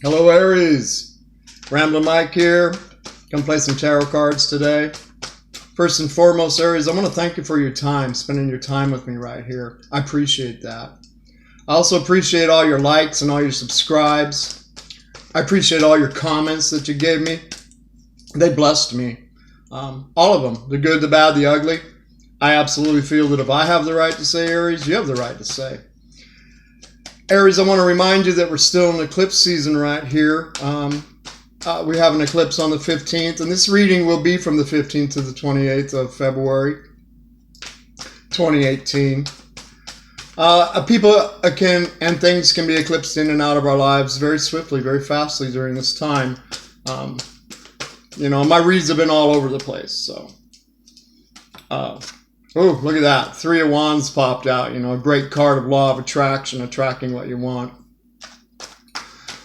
Hello, Aries. Ramblin Mike here. Come play some tarot cards today. First and foremost, Aries, I want to thank you for your time, spending your time with me right here. I appreciate that. I also appreciate all your likes and all your subscribes. I appreciate all your comments that you gave me. They blessed me. All of them, the good, the bad, the ugly. I absolutely feel that if I have the right to say, Aries, you have the right to say. Aries, I want to remind you that we're still in eclipse season right here. We have an eclipse on the 15th, and this reading will be from the 15th to the 28th of February, 2018. People and things can be eclipsed in and out of our lives very swiftly, very fastly during this time. My reads have been all over the place, so... Oh, look at that. 3 of Wands popped out. A great card of law of attraction, attracting what you want.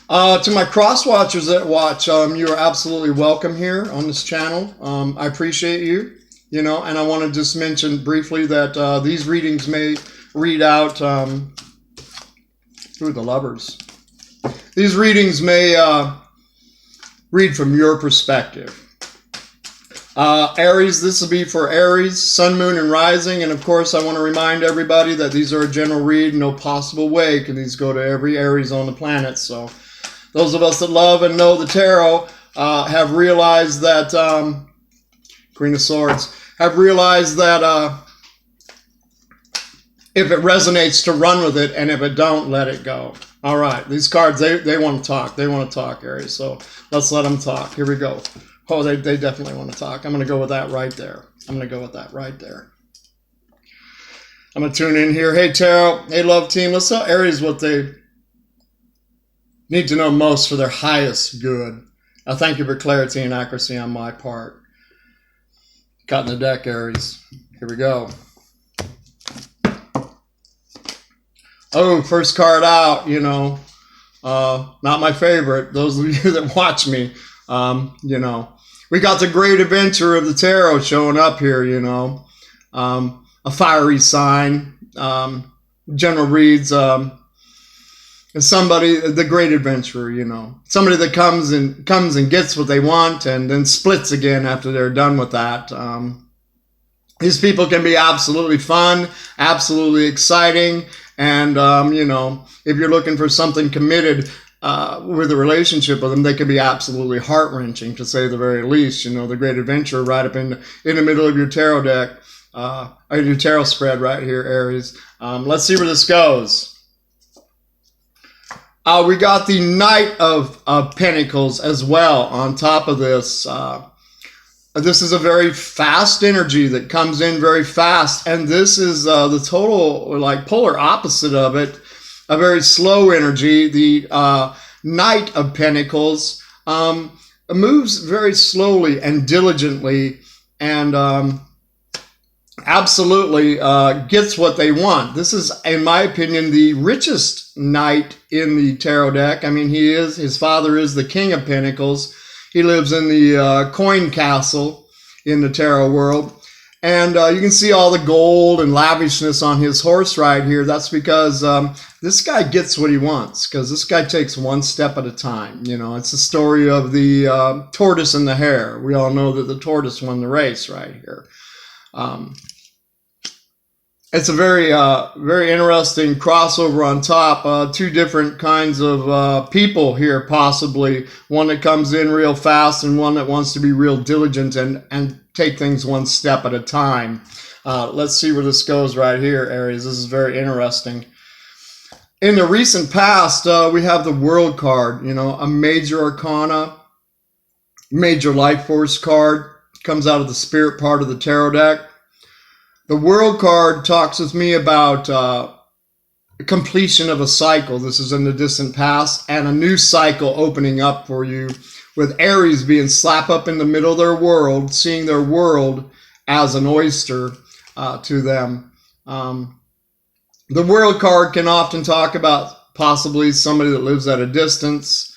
To my cross watchers that watch, you are absolutely welcome here on this channel. I appreciate you, and I want to just mention briefly that these readings may read out, the lovers. These readings may read from your perspective. Aries, this will be for Aries, Sun, Moon, and Rising. And of course, I want to remind everybody that these are a general read. No possible way can these go to every Aries on the planet. So those of us that love and know the tarot have realized that, Queen of Swords, have realized that if it resonates, to run with it. And if it don't, let it go. All right, these cards, they want to talk. They want to talk, Aries. So let's let them talk. Here we go. Oh, they definitely want to talk. I'm going to go with that right there. I'm going to tune in here. Hey, Tarot. Hey, Love Team. Let's tell Aries what they need to know most for their highest good. I thank you for clarity and accuracy on my part. Cut in the deck, Aries. Here we go. Oh, first card out, not my favorite. Those of you that watch me, we got the great adventure of the tarot showing up here, a fiery sign, general reads, somebody, the great adventurer, somebody that comes and gets what they want and then splits again after they're done with that. These people can be absolutely fun, absolutely exciting. And, if you're looking for something committed, with a relationship with them, they could be absolutely heart-wrenching, to say the very least. The great adventure right up in the middle of your tarot deck, or your tarot spread right here, Aries. Let's see where this goes. We got the Knight of Pentacles as well on top of this. This is a very fast energy that comes in very fast, and this is the total, polar opposite of it. A very slow energy. The Knight of Pentacles moves very slowly and diligently, and absolutely gets what they want. This is, in my opinion, the richest knight in the tarot deck. I mean, his father is the King of Pentacles. He lives in the coin castle in the tarot world. And you can see all the gold and lavishness on his horse right here. That's because this guy gets what he wants, because this guy takes one step at a time. It's the story of the tortoise and the hare. We all know that the tortoise won the race right here. It's a very, very interesting crossover on top. Two different kinds of people here, possibly. One that comes in real fast and one that wants to be real diligent and take things one step at a time. Let's see where this goes right here, Aries. This is very interesting. In the recent past, we have the World card, a major arcana, major life force card. Comes out of the spirit part of the tarot deck. The World card talks with me about completion of a cycle. This is in the distant past, and a new cycle opening up for you, with Aries being slap up in the middle of their world, seeing their world as an oyster to them. The World card can often talk about possibly somebody that lives at a distance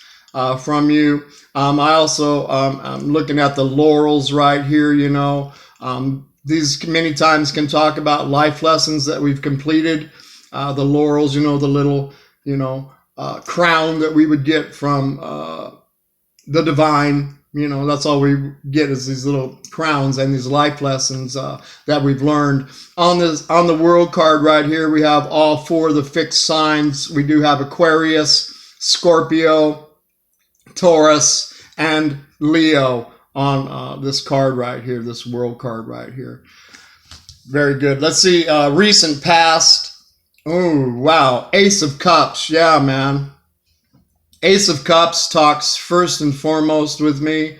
from you. I also, I'm looking at the laurels right here, these many times can talk about life lessons that we've completed. The laurels, the little, crown that we would get from the divine. You know, that's all we get is these little crowns and these life lessons that we've learned. On the world card right here, we have all 4 of the fixed signs. We do have Aquarius, Scorpio, Taurus, and Leo on this card right here, this world card right here. Very good. Let's see, recent past. Oh, wow. Ace of Cups. Yeah, man. Ace of Cups talks first and foremost with me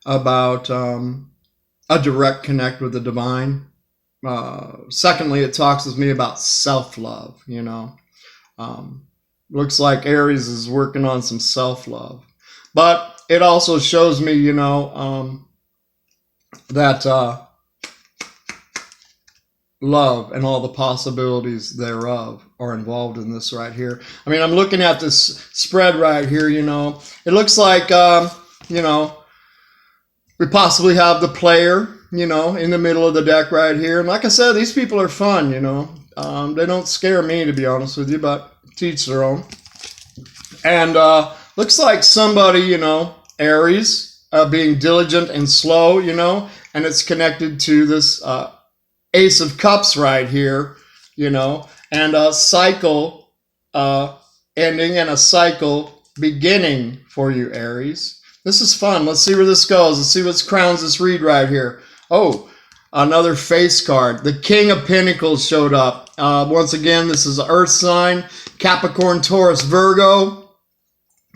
about a direct connect with the divine. Secondly, it talks with me about self-love, you know. Looks like Aries is working on some self-love. But it also shows me, you know, that love and all the possibilities thereof are involved in this right here. I mean, I'm looking at this spread right here, you know. It looks like, you know, we possibly have the player, you know, in the middle of the deck right here. And like I said, these people are fun, you know. They don't scare me, to be honest with you, but to each their own. And looks like somebody, you know, Aries, being diligent and slow, you know, and it's connected to this Ace of Cups right here, you know, and a cycle ending and a cycle beginning for you, Aries. This is fun. Let's see where this goes. Let's see what crowns this read right here. Oh, another face card. The King of Pentacles showed up. Once again, this is an Earth sign. Capricorn, Taurus, Virgo.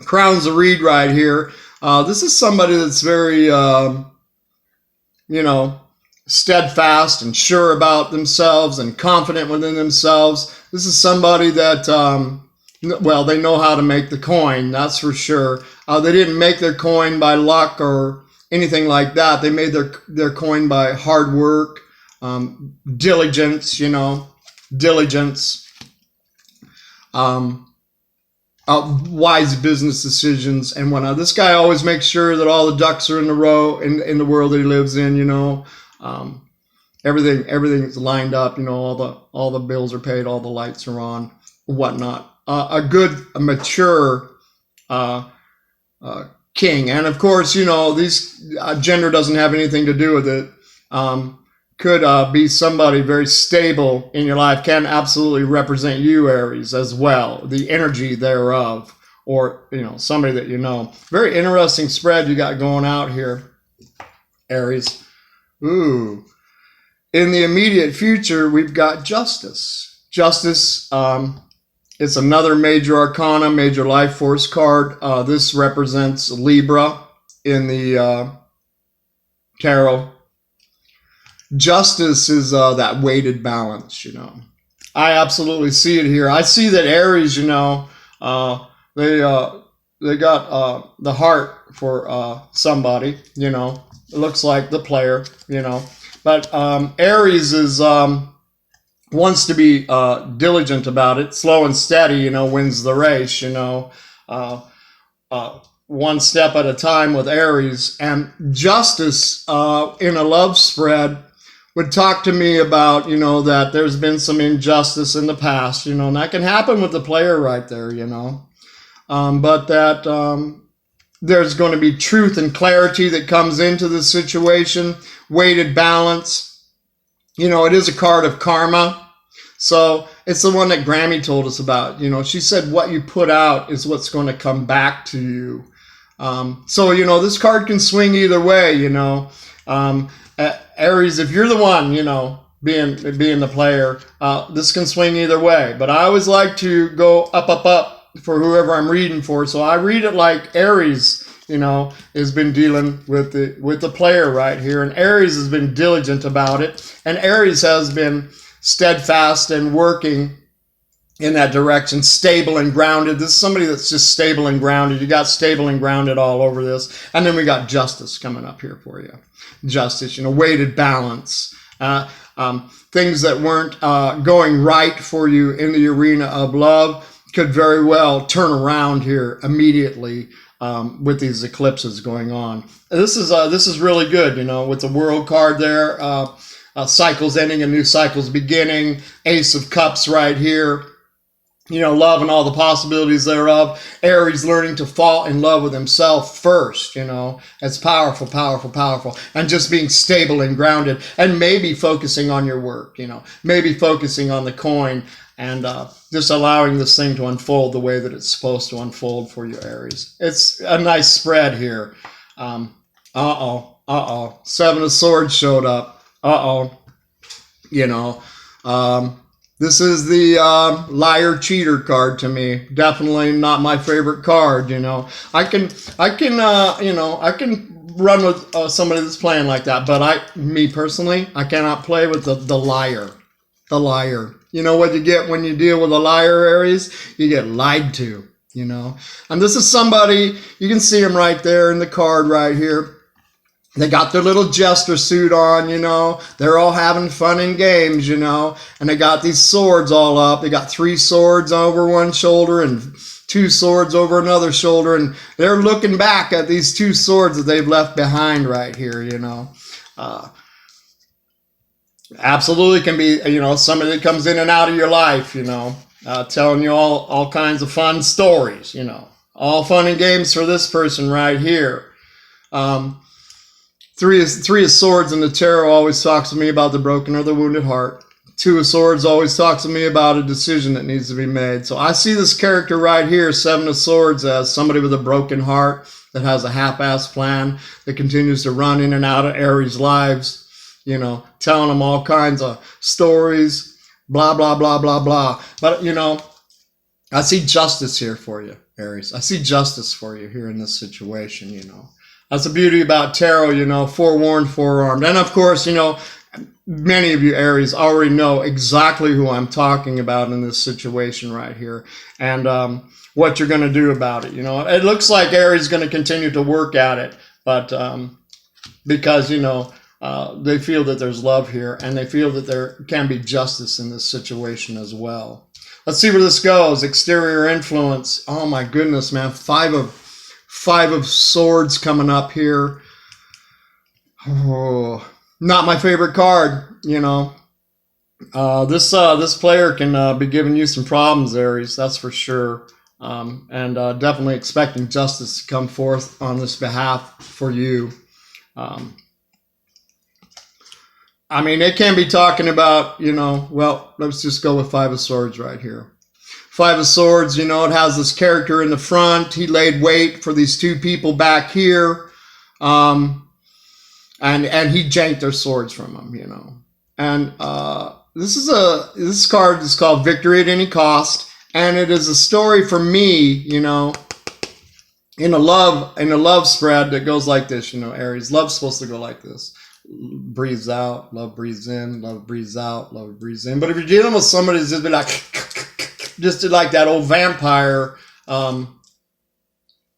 Crowns the read right here. This is somebody that's very, you know, steadfast and sure about themselves and confident within themselves. This is somebody that, well, they know how to make the coin, that's for sure. They didn't make their coin by luck or anything like that. They made their coin by hard work, diligence, you know, diligence, wise business decisions and whatnot. This guy always makes sure that all the ducks are in a row in the world that he lives in, you know. Everything's lined up, you know, all the bills are paid, all the lights are on, whatnot. A mature king. And of course, you know, these gender doesn't have anything to do with it. Could be somebody very stable in your life, can absolutely represent you, Aries, as well, the energy thereof, or, you know, somebody that you know. Very interesting spread you got going out here, Aries. Ooh. In the immediate future, we've got Justice. Justice, it's another major arcana, major life force card. This represents Libra in the tarot. Justice is that weighted balance, you know. I absolutely see it here. I see that Aries, you know, they got the heart for somebody, you know. It looks like the player, you know. But Aries is wants to be diligent about it, slow and steady, you know, wins the race, you know. One step at a time with Aries. And Justice in a love spread would talk to me about, you know, that there's been some injustice in the past, you know, and that can happen with the player right there, you know. But that there's going to be truth and clarity that comes into the situation, weighted balance. You know, it is a card of karma. So it's the one that Grammy told us about. You know, she said what you put out is what's going to come back to you. So, you know, this card can swing either way, you know. Aries, if you're the one, you know, being the player, this can swing either way. But I always like to go up for whoever I'm reading for. So I read it like Aries, you know, has been dealing with the player right here. And Aries has been diligent about it. And Aries has been steadfast and working in that direction, stable and grounded. This is somebody that's just stable and grounded. You got stable and grounded all over this. And then we got Justice coming up here for you. Justice, you know, weighted balance. Things that weren't going right for you in the arena of love could very well turn around here immediately with these eclipses going on. This is really good, you know, with the World card there, cycles ending and new cycles beginning, Ace of Cups right here. love and all the possibilities thereof. Aries learning to fall in love with himself first, It's powerful, powerful, powerful. And just being stable and grounded, and maybe focusing on your work, maybe focusing on the coin, and just allowing this thing to unfold the way that it's supposed to unfold for you, Aries. It's a nice spread here. Seven of Swords showed up. This is the liar cheater card to me. Definitely not my favorite card. I can run with somebody that's playing like that, but me personally, I cannot play with the liar. The liar. You know what you get when you deal with a liar, Aries? You get lied to. And this is somebody, you can see him right there in the card right here. They got their little jester suit on, They're all having fun and games, And they got these swords all up. They got 3 swords over one shoulder and 2 swords over another shoulder. And they're looking back at these 2 swords that they've left behind right here, Absolutely can be, somebody that comes in and out of your life, telling you all kinds of fun stories, All fun and games for this person right here. Three of Swords in the tarot always talks to me about the broken or the wounded heart. 2 of Swords always talks to me about a decision that needs to be made. So I see this character right here, 7 of Swords, as somebody with a broken heart that has a half-assed plan that continues to run in and out of Aries' lives, telling them all kinds of stories, blah, blah, blah, blah, blah. But, I see justice here for you, Aries. I see justice for you here in this situation, That's the beauty about tarot, forewarned, forearmed. And of course, many of you Aries already know exactly who I'm talking about in this situation right here, and what you're going to do about it. It looks like Aries is going to continue to work at it, but because, they feel that there's love here, and they feel that there can be justice in this situation as well. Let's see where this goes. Exterior influence. Oh my goodness, man. 5 of Swords coming up here. Oh, not my favorite card, This player can be giving you some problems, Aries, that's for sure. And definitely expecting justice to come forth on this behalf for you. It can be talking about, well, let's just go with 5 of Swords right here. 5 of Swords, it has this character in the front. He laid wait for these 2 people back here. And he janked their swords from them, And this card is called Victory at Any Cost. And it is a story for me, in a love spread that goes like this, Aries. Love's supposed to go like this. Breathes out, love breathes in, love breathes out, love breathes in. But if you're dealing with somebody that's just be like, just like that old vampire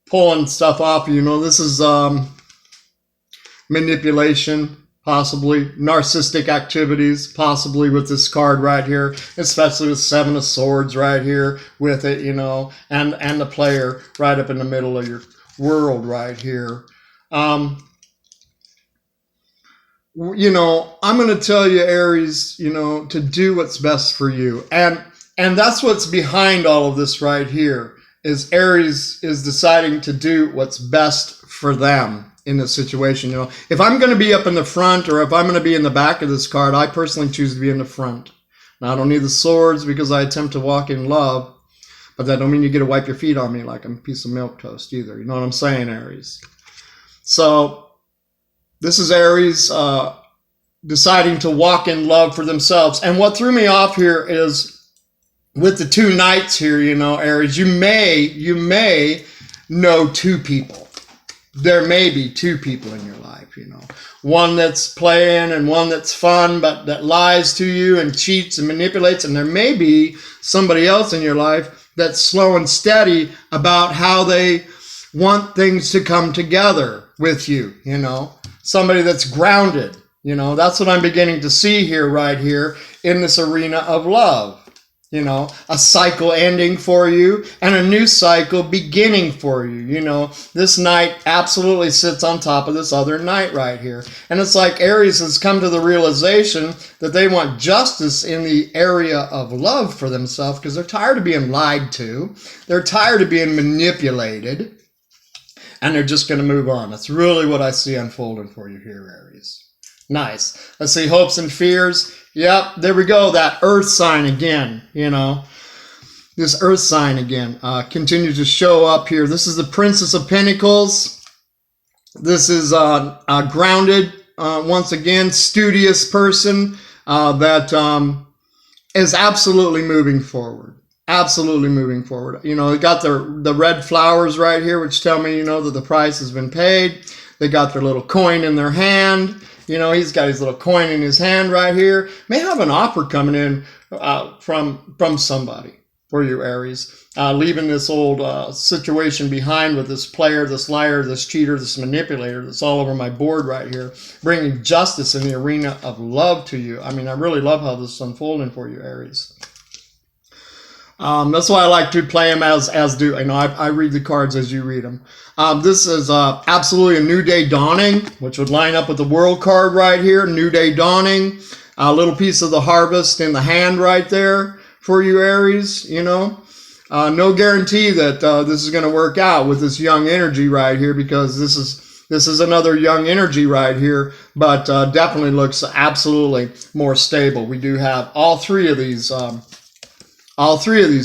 pulling stuff off, this is manipulation, possibly narcissistic activities, possibly with this card right here, especially with 7 of Swords right here with it, and the player right up in the middle of your world right here. I'm going to tell you, Aries, to do what's best for you. And that's what's behind all of this right here, is Aries is deciding to do what's best for them in this situation. If I'm going to be up in the front, or if I'm going to be in the back of this card, I personally choose to be in the front. Now, I don't need the swords because I attempt to walk in love, but that don't mean you get to wipe your feet on me like I'm a piece of milk toast either. You know what I'm saying, Aries? So this is Aries deciding to walk in love for themselves. And what threw me off here is with the 2 knights here, Aries, you may know 2 people. There may be 2 people in your life, One that's playing and one that's fun, but that lies to you and cheats and manipulates. And there may be somebody else in your life that's slow and steady about how they want things to come together with you, Somebody that's grounded, That's what I'm beginning to see here, right here, in this arena of love. You know, a cycle ending for you and a new cycle beginning for you. You know, this knight absolutely sits on top of this other knight right here. And it's like Aries has come to the realization that they want justice in the area of love for themselves because they're tired of being lied to. They're tired of being manipulated. And they're just going to move on. That's really what I see unfolding for you here, Aries. Nice. Let's see, hopes and fears. Yep, there we go. That earth sign again, you know. This earth sign again continues to show up here. This is the Princess of Pentacles. This is a grounded, once again, studious person that is absolutely moving forward. Absolutely moving forward. You know, they got the red flowers right here, which tell me, you know, that the price has been paid. They got their little coin in their hand. You know, he's got his little coin in his hand right here. May have an offer coming in from somebody for you, Aries. Leaving this old situation behind with this player, this liar, this cheater, this manipulator that's all over my board right here. Bringing justice in the arena of love to you. I mean, I really love how this is unfolding for you, Aries. That's why I like to play them as do. You know, I read the cards as you read them. This is absolutely a new day dawning, which would line up with the world card right here. New day dawning. A little piece of the harvest in the hand right there for you, Aries. You know, no guarantee that this is going to work out with this young energy right here, because this is another young energy right here, but definitely looks absolutely more stable. We do have all three of these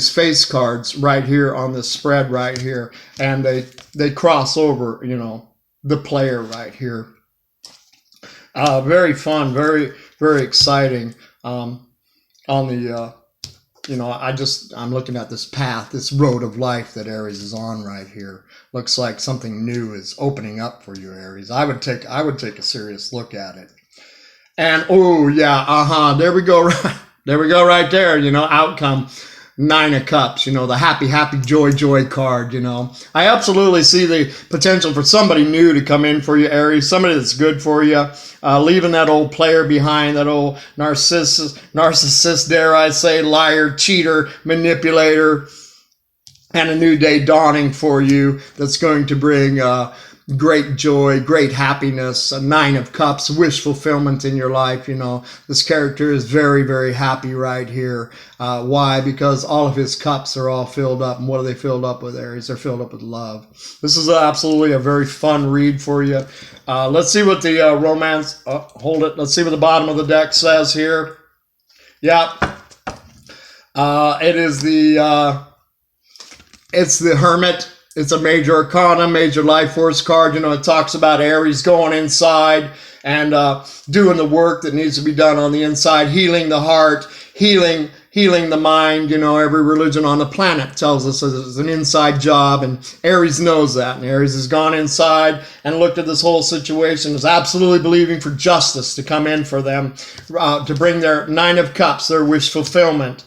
face cards right here on this spread right here, and they cross over, you know, the player right here. Very fun, very, very exciting. On the, you know, I'm looking at this path, this road of life that Aries is on right here. Looks like something new is opening up for you, Aries. I would take a serious look at it. And oh yeah, there we go. There we go right there, you know, outcome. 9 of Cups, you know, the happy, joy card, you know. I absolutely see the potential for somebody new to come in for you, Aries, somebody that's good for you, leaving that old player behind, that old narcissist, dare I say, liar, cheater, manipulator, and a new day dawning for you that's going to bring great joy, great happiness, a 9 of Cups, wish fulfillment in your life. You know, this character is very, very happy right here. Why? Because all of his cups are all filled up. And what are they filled up with, Aries? They're filled up with love. This is absolutely a very fun read for you. Let's see what the romance, hold it. Let's see what the bottom of the deck says here. Yeah. It is it's the Hermit. It's a major arcana, major life force card. You know, it talks about Aries going inside and doing the work that needs to be done on the inside, healing the heart, healing the mind. You know, every religion on the planet tells us it's an inside job, and Aries knows that. And Aries has gone inside and looked at this whole situation, is absolutely believing for justice to come in for them, to bring their 9 of Cups, their wish fulfillment.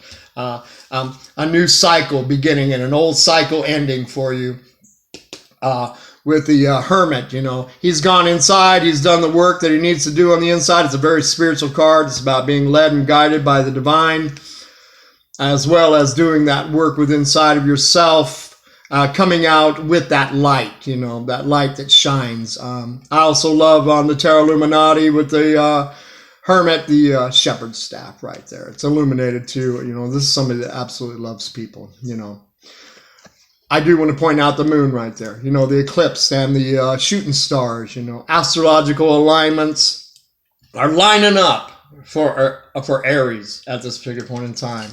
A new cycle beginning and an old cycle ending for you. With the Hermit, you know, he's gone inside. He's done the work that he needs to do on the inside. It's a very spiritual card. It's about being led and guided by the divine, as well as doing that work within inside of yourself, coming out with that light, you know, that light that shines. I also love on the Tarot Illuminati with the Hermit, the shepherd's staff right there. It's illuminated too. You know, this is somebody that absolutely loves people, you know. I do want to point out the moon right there. You know, the eclipse and the shooting stars, you know. Astrological alignments are lining up for Aries at this particular point in time.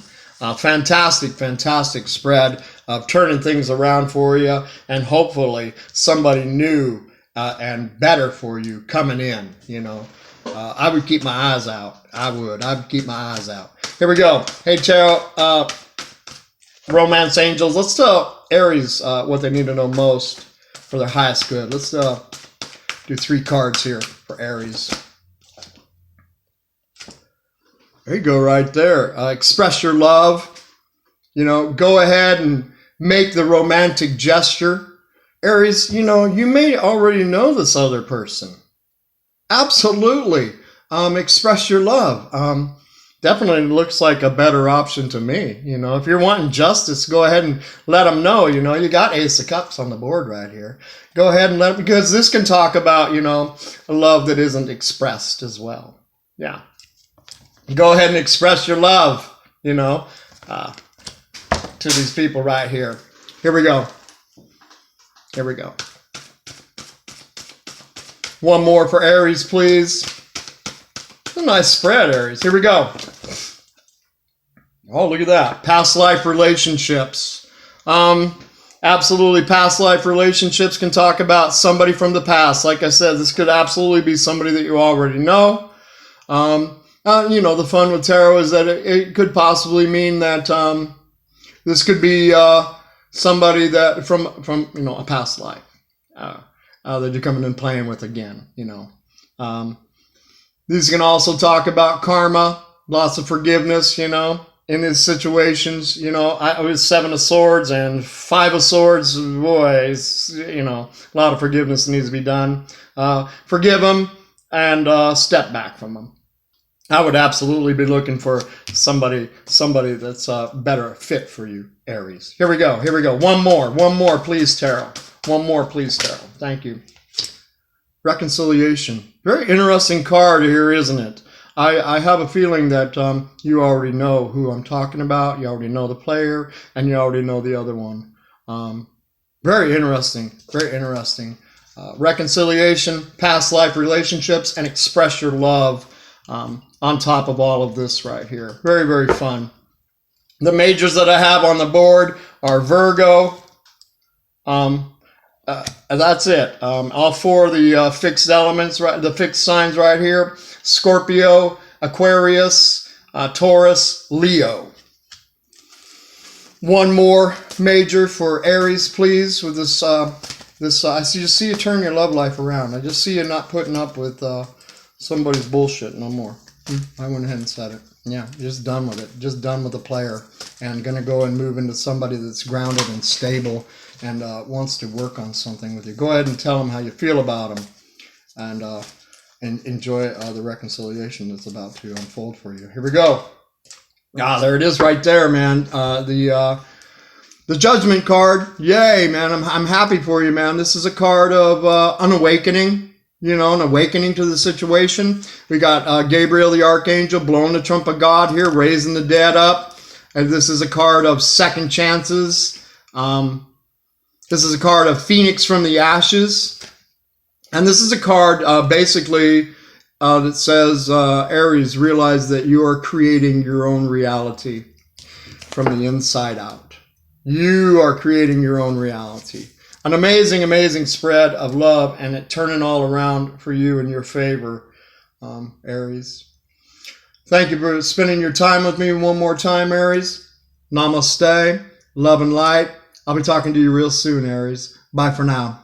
Fantastic spread of turning things around for you, and hopefully somebody new and better for you coming in, you know. I would keep my eyes out. I'd keep my eyes out. Here we go. Hey, Tarot, Romance Angels. Let's tell Aries what they need to know most for their highest good. Let's do 3 cards here for Aries. There you go right there. Express your love. You know, go ahead and make the romantic gesture. Aries, you know, you may already know this other person. Absolutely. Express your love. definitely looks like a better option to me. You know, if you're wanting justice, go ahead and let them know. You know, you got Ace of Cups on the board right here. Go ahead and let, because this can talk about, you know, a love that isn't expressed as well. Yeah. Go ahead and express your love, you know, to these people right here. Here we go. Here we go. One more for Aries, please. It's a nice spread, Aries. Here we go. Oh, look at that. Past life relationships. Absolutely, past life relationships can talk about somebody from the past. Like I said, this could absolutely be somebody that you already know. You know, the fun with tarot is that it could possibly mean that this could be somebody that from you know, a past life that you're coming and playing with again. You know, these can also talk about karma, lots of forgiveness. You know, in these situations, you know, I was 7 of Swords and 5 of Swords. Boy, you know, a lot of forgiveness needs to be done. Forgive them and step back from them. I would absolutely be looking for somebody that's a better fit for you, Aries. Here we go. Here we go. One more, please, tarot. One more, please, tarot. Thank you. Reconciliation. Very interesting card here, isn't it? I have a feeling that you already know who I'm talking about. You already know the player, and you already know the other one. Very interesting. Very interesting. Reconciliation, past life relationships, and express your love. On top of all of this right here. Very, very fun. The majors that I have on the board are Virgo. That's it. All 4 of the fixed elements, right? The fixed signs right here. Scorpio, Aquarius, Taurus, Leo. One more major for Aries, please, with this. I just see you turn your love life around. I just see you not putting up with somebody's bullshit no more. I went ahead and said it. Yeah, just done with it. Just done with the player. And going to go and move into somebody that's grounded and stable and wants to work on something with you. Go ahead and tell them how you feel about them. And enjoy the reconciliation that's about to unfold for you. Here we go. There it is right there, man. The Judgment card. Yay, man. I'm happy for you, man. This is a card of an awakening. You know, an awakening to the situation. We got Gabriel the Archangel blowing the trump of God here, raising the dead up. And this is a card of second chances. This is a card of Phoenix from the ashes. And this is a card basically that says, Aries, realize that you are creating your own reality from the inside out. You are creating your own reality. An amazing, amazing spread of love and it turning all around for you in your favor, Aries. Thank you for spending your time with me one more time, Aries. Namaste. Love and light. I'll be talking to you real soon, Aries. Bye for now.